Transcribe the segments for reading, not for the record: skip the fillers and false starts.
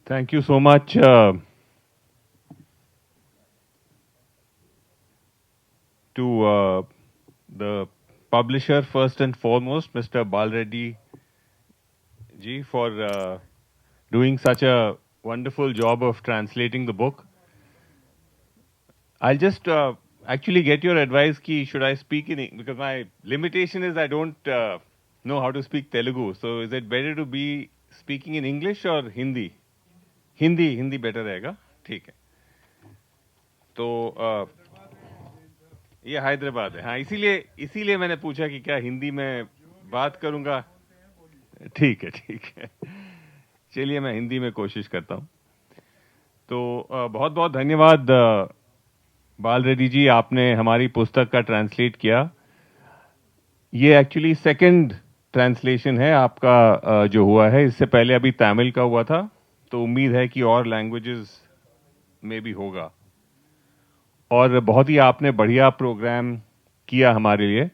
Thank you so much to the publisher, first and foremost, Mr. Balreddy ji, for doing such a wonderful job of translating the book. I'll just actually get your advice ki should I speak in because my limitation is I don't know how to speak Telugu. So is it better to be speaking in English or Hindi? Hindi better रहेगा. ठीक है. तो ये हैदराबाद है. हाँ, इसीलिए इसीलिए मैंने पूछा कि क्या हिंदी में बात करूंगा. ठीक है, ठीक है. चलिए मैं हिंदी में कोशिश करता हूं. तो बहुत बहुत धन्यवाद बाल रेड्डी जी, आपने हमारी पुस्तक का ट्रांसलेट किया. ये एक्चुअली सेकंड ट्रांसलेशन है आपका जो हुआ है. इससे पहले अभी तमिल का हुआ था, तो उम्मीद है कि और लैंग्वेजेस में भी होगा. और बहुत ही आपने बढ़िया प्रोग्राम किया हमारे लिए.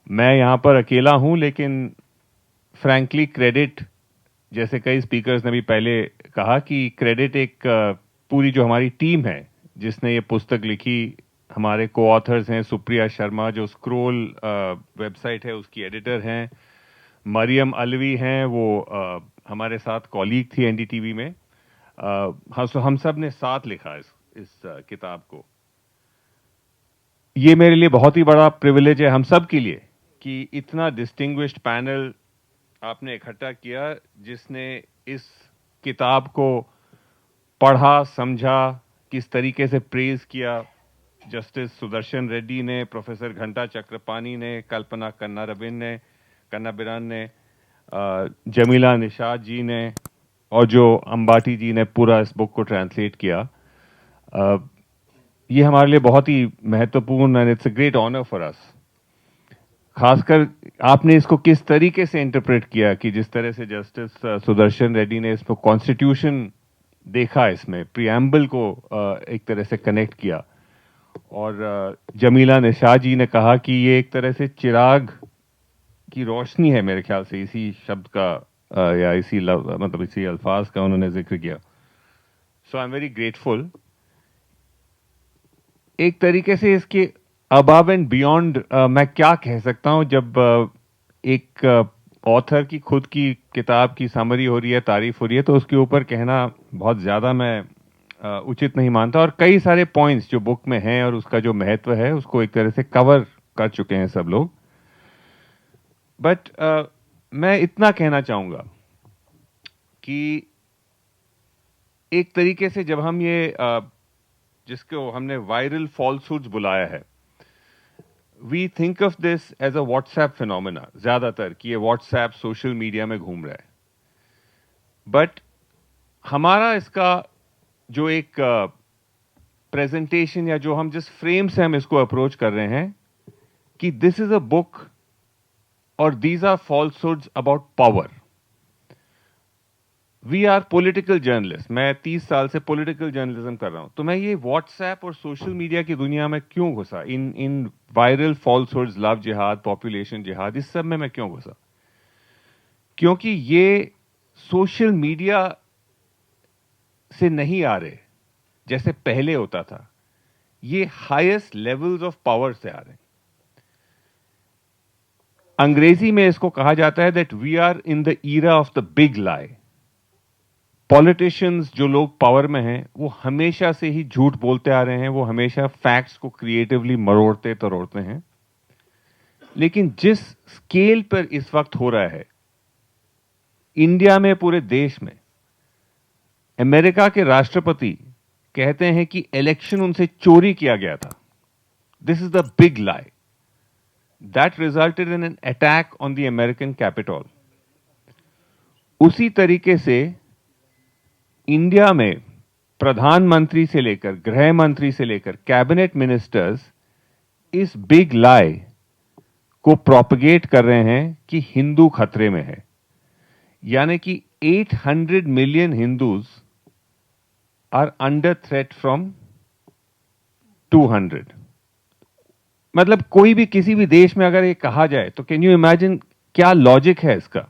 मैं यहाँ पर अकेला हूँ, लेकिन फ्रैंकली क्रेडिट, जैसे कई स्पीकर्स ने भी पहले कहा, कि क्रेडिट एक पूरी जो हमारी टीम है जिसने ये पुस्तक लिखी. हमारे को ऑथर्स हैं सुप्रिया शर्मा, जो स्क्रोल वेबसाइट है उसकी एडिटर हैं. मरियम अलवी हैं, वो हमारे साथ कॉलीग थी एनडीटीवी में. हम सब ने साथ लिखा इस किताब को. ये मेरे लिए बहुत ही बड़ा प्रिविलेज है हम सब के लिए कि इतना डिस्टिंग्विश्ड पैनल आपने इकट्ठा किया, जिसने इस किताब को पढ़ा, समझा, किस तरीके से प्रेज किया. जस्टिस सुदर्शन रेड्डी ने, प्रोफेसर घंटा चक्रपाणी ने, कल्पना कन्नाबिरान ने, जमीला निशाद जी ने, और जो अंबाटी जी ने पूरा इस बुक को ट्रांसलेट किया. ये हमारे लिए बहुत ही महत्वपूर्ण, and it's a great honour for us. खासकर आपने इसको किस तरीके से इंटरप्रेट किया, कि जिस तरह से जस्टिस सुदर्शन रेड्डी ने इसको कॉन्स्टिट्यूशन देखा, इसमें प्रियम्बल को एक तरह से कनेक्ट किया. और जमीला निशाद जी ने कहा कि ये एक तरह से चिराग की रोशनी है, मेरे ख्याल से इसी शब्द का या इसी मतलब इसी अल्फाज का उन्होंने जिक्र किया. सो आई एम वेरी ग्रेटफुल. एक तरीके से इसके अबव एंड बियॉन्ड मैं क्या कह सकता हूं, जब एक ऑथर की खुद की किताब की समरी हो रही है, तारीफ हो रही है, तो उसके ऊपर कहना बहुत ज्यादा मैं उचित नहीं मानता. और कई सारे पॉइंट्स जो बुक में हैं और उसका जो महत्व है, उसको एक तरह से कवर कर चुके हैं सब लोग. बट मैं इतना कहना चाहूंगा कि एक तरीके से जब हम ये जिसको हमने वायरल फॉल्सहुड्स बुलाया है, we think of this as a WhatsApp phenomena ज्यादातर, कि ये व्हाट्सएप सोशल मीडिया में घूम रहा है. बट हमारा इसका जो एक प्रेजेंटेशन, या जो हम जिस फ्रेम से हम इसको अप्रोच कर रहे हैं, कि दिस इज अ बुक और these are falsehoods about power. We are political journalist. मैं 30 साल से पॉलिटिकल जर्नलिज्म कर रहा हूं, तो मैं ये व्हाट्सएप और सोशल मीडिया की दुनिया में क्यों घुसा, इन वायरल फॉल्सहुड्स, लव जिहाद, पॉपुलेशन जिहाद, इस सब में मैं क्यों घुसा? क्योंकि ये सोशल मीडिया से नहीं आ रहे जैसे पहले होता था. ये हाईएस्ट लेवल्स ऑफ पावर से आ रहे हैं. अंग्रेजी में इसको कहा जाता है that we are in the era of the big lie. Politicians, जो लोग पावर में हैं, वो हमेशा से ही झूठ बोलते आ रहे हैं. वो हमेशा फैक्ट्स को क्रिएटिवली मरोड़ते तरोड़ते हैं. लेकिन जिस स्केल पर इस वक्त हो रहा है इंडिया में, पूरे देश में, अमेरिका के राष्ट्रपति कहते हैं कि इलेक्शन उनसे चोरी किया गया था. This is the big lie that resulted in an attack on the American capital. उसी तरीके से इंडिया में प्रधानमंत्री से लेकर, गृह मंत्री से लेकर, कैबिनेट मिनिस्टर्स इस बिग लाई को प्रोपगेट कर रहे हैं कि हिंदू खतरे में है. यानी कि 800 million Hindus are under threat from 200. मतलब कोई भी किसी भी देश में अगर ये कहा जाए, तो कैन यू इमेजिन क्या लॉजिक है इसका,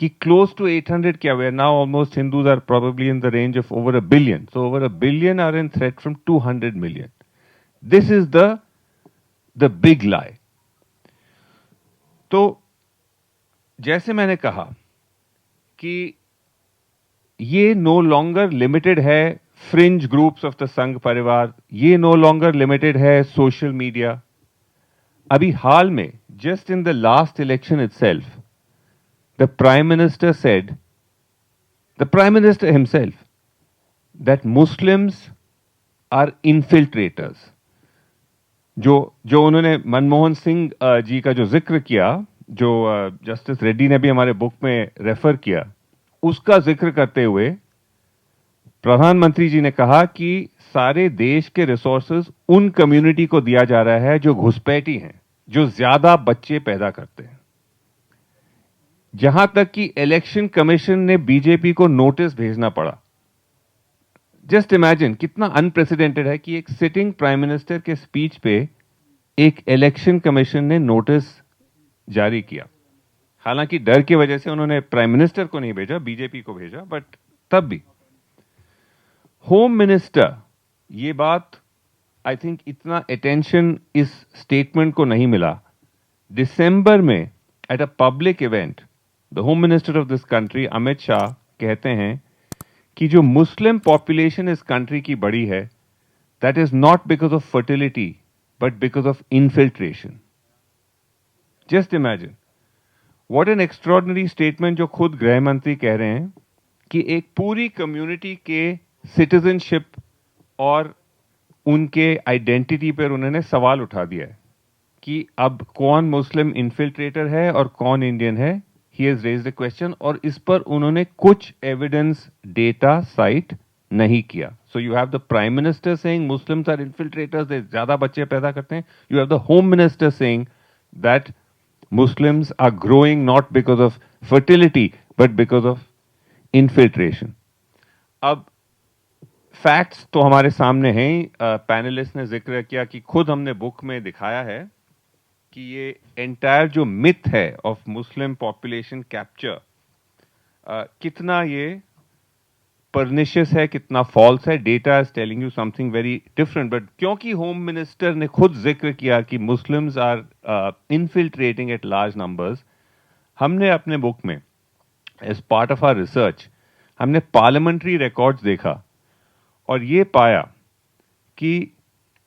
कि close to 800 क्या हुआ, now almost Hindus are probably in the range of over 1 billion. So over 1 billion are in threat from 200 million. This is the big lie. तो जैसे मैंने कहा कि ये नो लॉन्गर लिमिटेड है fringe groups of the Sangh Parivar, ये no longer limited है social media. अभी हाल में just in the last election itself the prime minister said, the prime minister himself, that Muslims are infiltrators. जो उन्होंने मनमोहन सिंह जी का जो जिक्र किया, जो जस्टिस रेड्डी ने भी हमारे बुक में रेफर किया, उसका जिक्र करते हुए प्रधानमंत्री जी ने कहा कि सारे देश के रिसोर्सेज उन कम्युनिटी को दिया जा रहा है जो घुसपैठी हैं, जो ज्यादा बच्चे पैदा करते हैं. जहां तक कि इलेक्शन कमीशन ने बीजेपी को नोटिस भेजना पड़ा. जस्ट इमेजिन कितना अनप्रेसिडेंटेड है कि एक सिटिंग प्राइम मिनिस्टर के स्पीच पे एक इलेक्शन कमीशन ने नोटिस जारी किया. हालांकि डर की वजह से उन्होंने प्राइम मिनिस्टर को नहीं भेजा, बीजेपी को भेजा, बट तब भी होम मिनिस्टर, ये बात आई थिंक इतना अटेंशन इस स्टेटमेंट को नहीं मिला. दिसंबर में at a public event the home minister of this country Amit Shah कहते हैं कि जो मुस्लिम पॉपुलेशन इस कंट्री की बड़ी है, that is not because of fertility but because of infiltration. Just imagine what an extraordinary statement, जो खुद गृह मंत्री कह रहे हैं कि एक पूरी कम्युनिटी के सिटीजनशिप और उनके आइडेंटिटी पर उन्होंने सवाल उठा दिया है कि अब कौन मुस्लिम इन्फिल्ट्रेटर है और कौन इंडियन है. He has raised the question और इस पर उन्होंने कुछ एविडेंस डेटा साइट नहीं किया. So you have the prime minister saying Muslims are infiltrators, they ज्यादा बच्चे पैदा करते हैं. You have the home minister saying that Muslims are growing not because of fertility but because of infiltration. अब facts तो हमारे सामने हैं. पैनलिस्ट ने जिक्र किया कि खुद हमने बुक में दिखाया है कि ये एंटायर जो मिथ है ऑफ मुस्लिम पॉपुलेशन कैप्चर, कितना ये परनिशियस है, कितना फॉल्स है. Data is telling you something very different. But क्योंकि होम मिनिस्टर ने खुद जिक्र किया कि Muslims are infiltrating at large numbers, हमने अपने बुक में as part of our research हमने पार्लियामेंट्री रिकॉर्ड्स देखा और ये पाया कि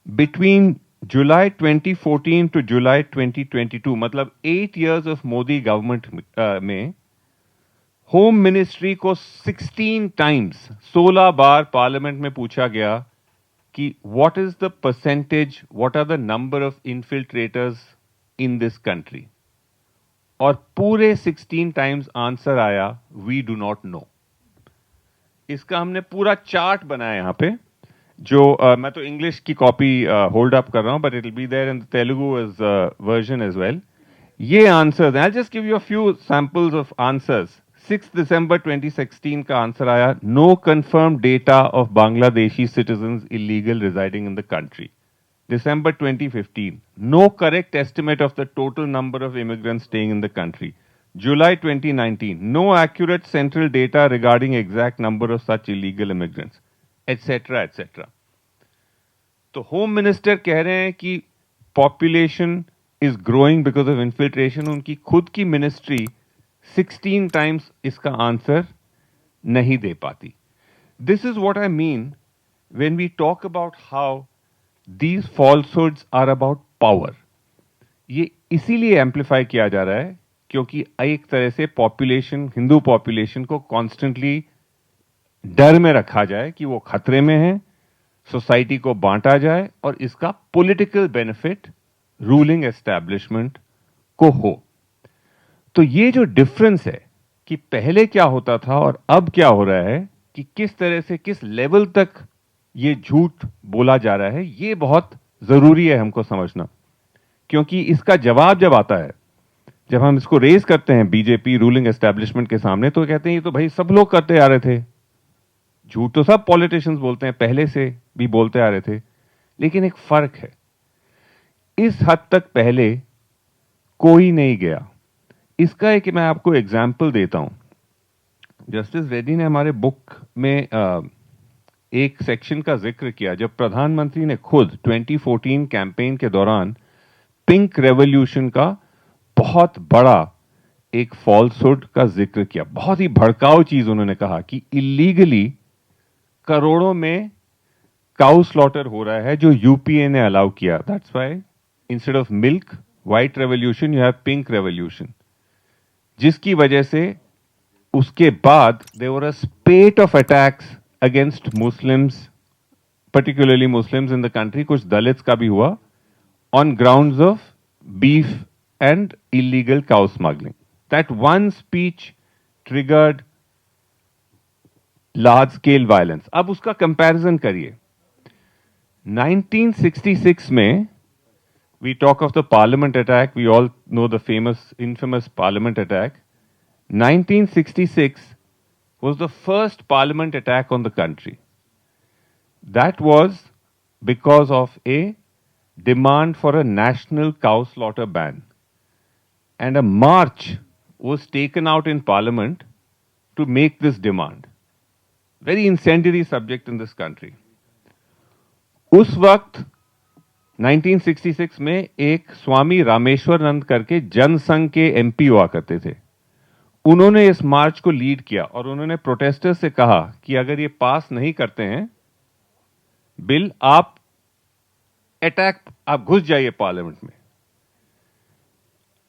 बिटवीन जुलाई 2014 टू जुलाई 2022, मतलब 8 years ऑफ मोदी गवर्नमेंट में होम मिनिस्ट्री को 16 टाइम्स, 16 बार पार्लियामेंट में पूछा गया कि what is the percentage, what are the number of infiltrators in this country, और पूरे 16 टाइम्स आंसर आया वी डू नॉट नो. इसका हमने पूरा चार्ट बनाया यहां पे, जो मैं तो इंग्लिश की कॉपी होल्ड अप कर रहा हूं, but it will be there in the Telugu version as well. ये answers, I just give you a few samples of answers. 6 दिसंबर 2016 का आंसर आया, no confirm data of Bangladeshi citizens illegal residing in the country. December 2015, no correct estimate of the total number of immigrants staying in the country. July 2019, no accurate central data regarding exact number of such illegal immigrants, etc. etc. तो home minister कह रहे हैं कि population is growing because of infiltration. उनकी खुद की ministry 16 times इसका answer नहीं दे पाती. This is what I mean when we talk about how these falsehoods are about power. ये इसीलिए एम्पलीफाई किया जा रहा है क्योंकि एक तरह से पॉपुलेशन, हिंदू पॉपुलेशन को कॉन्स्टेंटली डर में रखा जाए कि वो खतरे में है, सोसाइटी को बांटा जाए और इसका पॉलिटिकल बेनिफिट रूलिंग एस्टैब्लिशमेंट को हो. तो ये जो डिफरेंस है कि पहले क्या होता था और अब क्या हो रहा है, कि किस तरह से, किस लेवल तक ये झूठ बोला जा रहा है, ये बहुत जरूरी है हमको समझना. क्योंकि इसका जवाब जब आता है, जब हम इसको रेज करते हैं बीजेपी रूलिंग एस्टैब्लिशमेंट के सामने, तो कहते हैं ये तो भाई सब लोग करते आ रहे थे. झूठ तो सब पॉलिटिशियंस बोलते हैं, पहले से भी बोलते आ रहे थे. लेकिन एक फर्क है, इस हद तक पहले कोई नहीं गया. इसका एक मैं आपको एग्जाम्पल देता हूं. जस्टिस रेड्डी ने हमारे बुक में एक सेक्शन का जिक्र किया जब प्रधानमंत्री ने खुद 2014 कैंपेन के दौरान पिंक रेवोल्यूशन का बहुत बड़ा एक फॉल्सहुड का जिक्र किया। बहुत ही भड़काऊ चीज उन्होंने कहा कि इलीगली करोड़ों में काउ स्लॉटर हो रहा है जो यूपीए ने अलाउ किया। That's why instead of milk white revolution you have pink revolution, जिसकी वजह से उसके बाद there were a spate of attacks against Muslims, particularly Muslims in the country, कुछ दलित्स का भी हुआ on grounds of beef and illegal cow smuggling. That one speech triggered large scale violence. अब उसका comparison करिए। 1966 में we talk of the Parliament attack. We all know the infamous Parliament attack. 1966 was the first Parliament attack on the country. That was because of a demand for a national cow slaughter ban. And a march was taken out in Parliament to make this demand. Very incendiary subject in this country. उस वक्त 1966 में एक स्वामी रामेश्वरानंद करके जनसंघ के MP हुआ करते थे। उन्होंने इस मार्च को लीड किया और उन्होंने प्रोटेस्टर्स से कहा कि अगर ये पास नहीं करते हैं बिल, आप घुस जाइए पार्लियामेंट में।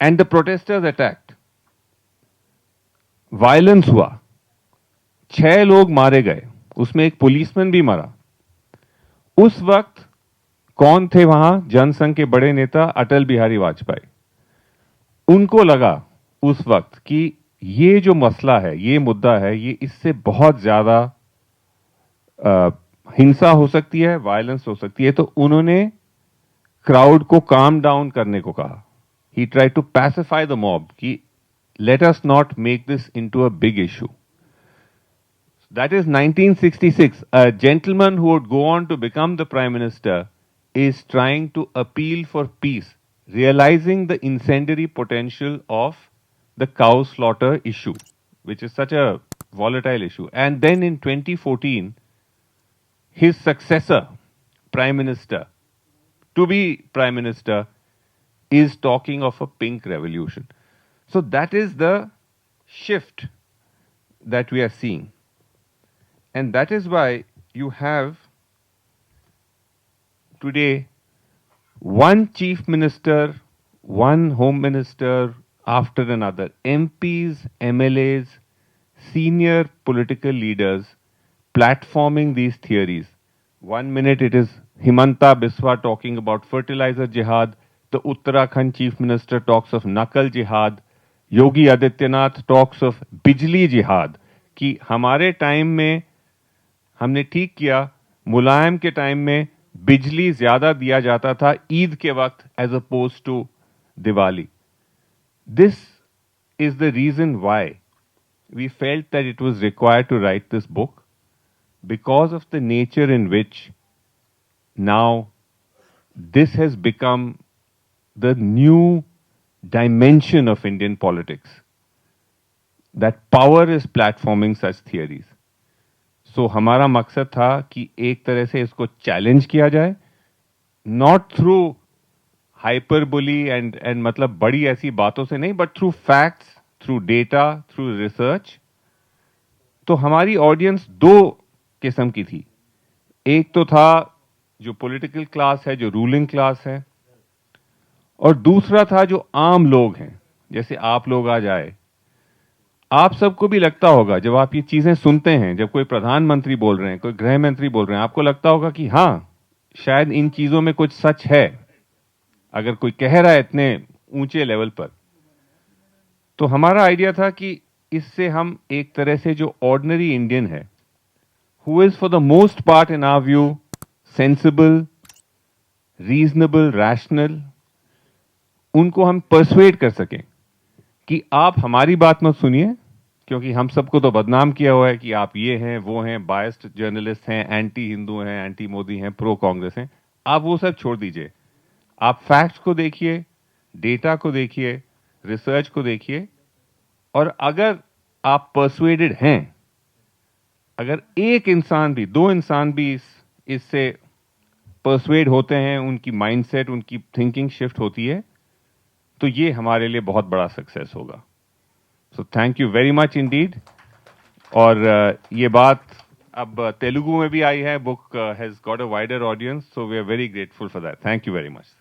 And the protesters attacked, violence हुआ, 6 लोग मारे गए, उसमें एक पुलिसमैन भी मरा। उस वक्त कौन थे वहां? जनसंघ के बड़े नेता अटल बिहारी वाजपेयी। उनको लगा उस वक्त कि ये जो मसला है, ये मुद्दा है, ये इससे बहुत ज्यादा हिंसा हो सकती है, वायलेंस हो सकती है, तो उन्होंने क्राउड को काम डाउन करने को कहा। He try to pacify the mob कि let us not make this into a big issue. That is 1966. A gentleman who would go on to become the prime minister is trying to appeal for peace, realizing the incendiary potential of the cow slaughter issue, which is such a volatile issue. And then in 2014, his successor, Prime Minister, to be Prime Minister, is talking of a pink revolution. So that is the shift that we are seeing. And that is why you have today one chief minister, one home minister after another, MPs, MLAs, senior political leaders platforming these theories. One minute it is Himanta Biswa talking about fertilizer jihad, the Uttarakhand chief minister talks of Nakal jihad, Yogi Adityanath talks of Bijli jihad, कि हमारे time में हमने ठीक किया, मुलायम के time में बिजली ज्यादा दिया जाता था ईद के वक्त as oppose to Diwali. This is the reason why we felt that it was required to write this book, because of the nature in which now this has become the new dimension of Indian politics, that power is platforming such theories. So हमारा मकसद था कि एक तरह से इसको challenge किया जाए, not through हाइपरबोली एंड मतलब बड़ी ऐसी बातों से नहीं, but through facts, through data, through research. तो हमारी ऑडियंस 2 किस्म की थी। एक तो था जो पॉलिटिकल क्लास है, जो रूलिंग क्लास है, और दूसरा था जो आम लोग हैं, जैसे आप लोग आ जाए। आप सबको भी लगता होगा जब आप ये चीजें सुनते हैं, जब कोई प्रधानमंत्री बोल रहे हैं, कोई गृह मंत्री बोल रहे हैं, आपको लगता होगा कि हाँ, शायद इन चीजों में कुछ सच है। अगर कोई कह रहा है इतने ऊंचे लेवल पर, तो हमारा आइडिया था कि इससे हम एक तरह से जो ऑर्डिनरी इंडियन है, who is for the most part in our view sensible, reasonable, rational, उनको हम परसुएड कर सकें कि आप हमारी बात मत सुनिए, क्योंकि हम सबको तो बदनाम किया हुआ है कि आप ये हैं, वो हैं, बायस्ड जर्नलिस्ट हैं, एंटी हिंदू हैं, एंटी मोदी हैं, प्रो कांग्रेस हैं। आप वो सब छोड़ दीजिए, आप फैक्ट्स को देखिए, डेटा को देखिए, रिसर्च को देखिए, और अगर आप परसुएडेड हैं, अगर एक इंसान भी, दो इंसान भी इससे परसुएड होते हैं, उनकी माइंडसेट, उनकी थिंकिंग शिफ्ट होती है, तो ये हमारे लिए बहुत बड़ा सक्सेस होगा. So thank you very much indeed. और ये बात अब तेलुगु में भी आई है. Book has got a wider audience, so we are very grateful for that. Thank you very much.